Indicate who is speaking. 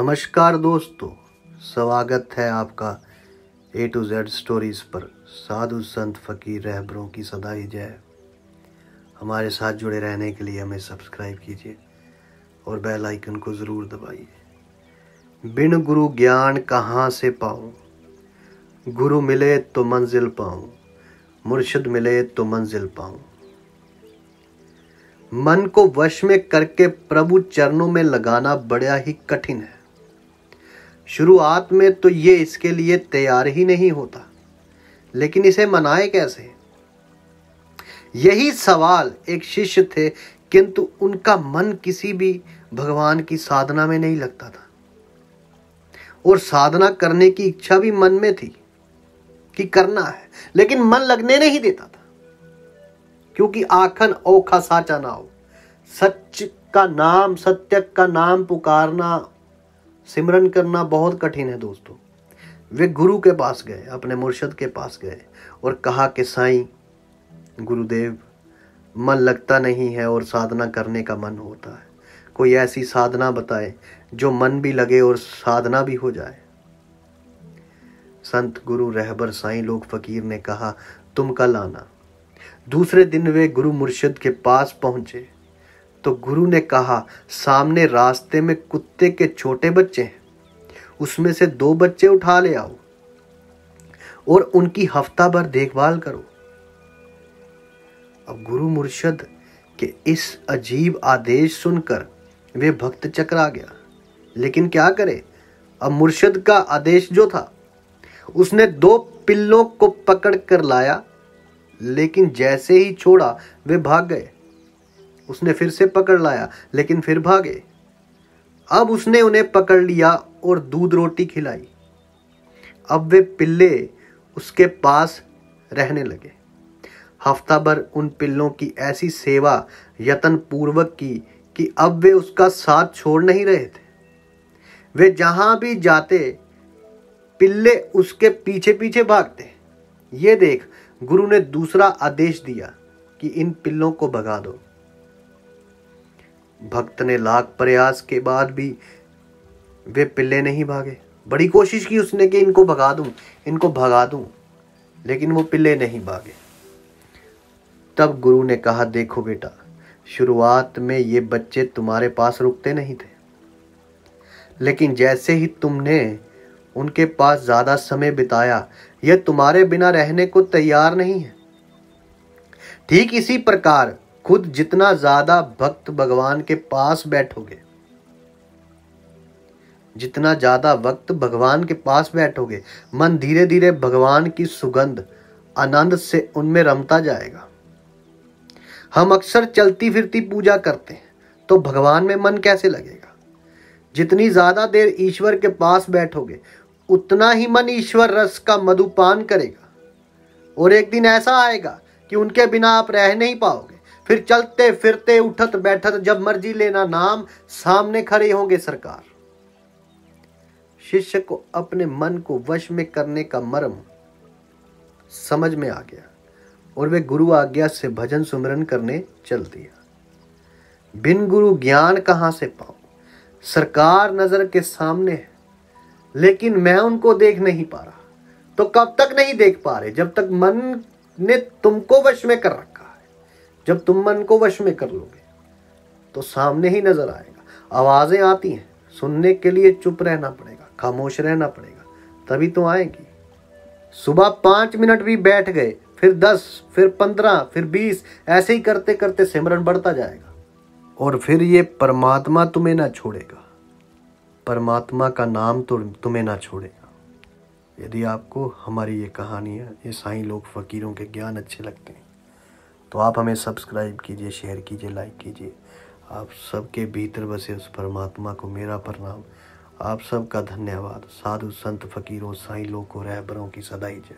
Speaker 1: नमस्कार दोस्तों, स्वागत है आपका A to Z स्टोरीज पर। साधु संत फकीर रहबरों की सदा ही जय। हमारे साथ जुड़े रहने के लिए हमें सब्सक्राइब कीजिए और बेल आइकन को ज़रूर दबाइए। बिन गुरु ज्ञान कहाँ से पाऊँ, गुरु मिले तो मंजिल पाऊँ, मुर्शिद मिले तो मंजिल पाऊँ। मन को वश में करके प्रभु चरणों में लगाना बड़ा ही कठिन है। शुरुआत में तो ये इसके लिए तैयार ही नहीं होता, लेकिन इसे मनाए कैसे? यही सवाल एक शिष्य थे, किंतु उनका मन किसी भी भगवान की साधना में नहीं लगता था और साधना करने की इच्छा भी मन में थी कि करना है, लेकिन मन लगने नहीं देता था, क्योंकि आखन ओखा साचा ना हो। सच का नाम, सत्य का नाम पुकारना, सिमरन करना बहुत कठिन है दोस्तों। वे गुरु के पास गए, अपने मुर्शिद के पास गए और कहा कि साईं गुरुदेव, मन लगता नहीं है और साधना करने का मन होता है। कोई ऐसी साधना बताए जो मन भी लगे और साधना भी हो जाए। संत गुरु रहबर साईं लोग फकीर ने कहा, तुम कल आना। दूसरे दिन वे गुरु मुर्शिद के पास पहुंचे तो गुरु ने कहा, सामने रास्ते में कुत्ते के छोटे बच्चे हैं, उसमें से 2 बच्चे उठा ले आओ और उनकी हफ्ता भर देखभाल करो। अब गुरु मुर्शिद के इस अजीब आदेश सुनकर वे भक्त चकरा गया, लेकिन क्या करे। अब मुर्शिद का आदेश जो था, उसने 2 पिल्लों को पकड़ कर लाया, लेकिन जैसे ही छोड़ा वे भाग गए। उसने फिर से पकड़ लाया, लेकिन फिर भागे। अब उसने उन्हें पकड़ लिया और दूध रोटी खिलाई। अब वे पिल्ले उसके पास रहने लगे। हफ्ता भर उन पिल्लों की ऐसी सेवा यत्न पूर्वक की कि अब वे उसका साथ छोड़ नहीं रहे थे। वे जहां भी जाते, पिल्ले उसके पीछे पीछे भागते। ये देख गुरु ने दूसरा आदेश दिया कि इन पिल्लों को भगा दो। भक्त ने लाख प्रयास के बाद भी वे पिल्ले नहीं भागे। बड़ी कोशिश की उसने कि इनको भगा दूं, लेकिन वो पिल्ले नहीं भागे। तब गुरु ने कहा, देखो बेटा, शुरुआत में ये बच्चे तुम्हारे पास रुकते नहीं थे, लेकिन जैसे ही तुमने उनके पास ज्यादा समय बिताया, ये तुम्हारे बिना रहने को तैयार नहीं है। ठीक इसी प्रकार खुद जितना ज्यादा भक्त भगवान के पास बैठोगे, जितना ज्यादा वक्त भगवान के पास बैठोगे, मन धीरे धीरे भगवान की सुगंध, आनंद से उनमें रमता जाएगा। हम अक्सर चलती फिरती पूजा करते हैं, तो भगवान में मन कैसे लगेगा? जितनी ज्यादा देर ईश्वर के पास बैठोगे, उतना ही मन ईश्वर रस का मधुपान करेगा। और एक दिन ऐसा आएगा कि उनके बिना आप रह नहीं पाओगे। फिर चलते फिरते, उठत बैठत, जब मर्जी लेना नाम, सामने खड़े होंगे सरकार। शिष्य को अपने मन को वश में करने का मर्म समझ में आ गया और वे गुरु आज्ञा से भजन सुमिरन करने चल दिया। बिन गुरु ज्ञान कहां से पाऊं, सरकार नजर के सामने है, लेकिन मैं उनको देख नहीं पा रहा। तो कब तक नहीं देख पा रहे? जब तक मन ने तुमको वश में कर रखा है। जब तुम मन को वश में कर लोगे तो सामने ही नजर आएगा। आवाजें आती हैं, सुनने के लिए चुप रहना पड़ेगा, खामोश रहना पड़ेगा, तभी तो आएगी। सुबह 5 मिनट भी बैठ गए, फिर 10, फिर 15, फिर 20, ऐसे ही करते करते सिमरन बढ़ता जाएगा और फिर ये परमात्मा तुम्हें ना छोड़ेगा, परमात्मा का नाम तो तुम्हें ना छोड़ेगा। यदि आपको हमारी ये कहानियाँ, ये साईं लोग फकीरों के ज्ञान अच्छे लगते हैं, तो आप हमें सब्सक्राइब कीजिए, शेयर कीजिए, लाइक कीजिए। आप सबके भीतर बसे उस परमात्मा को मेरा प्रणाम। आप सबका धन्यवाद। साधु संत फकीरों, साईं लोगों, रहबरों की सदा ही जय।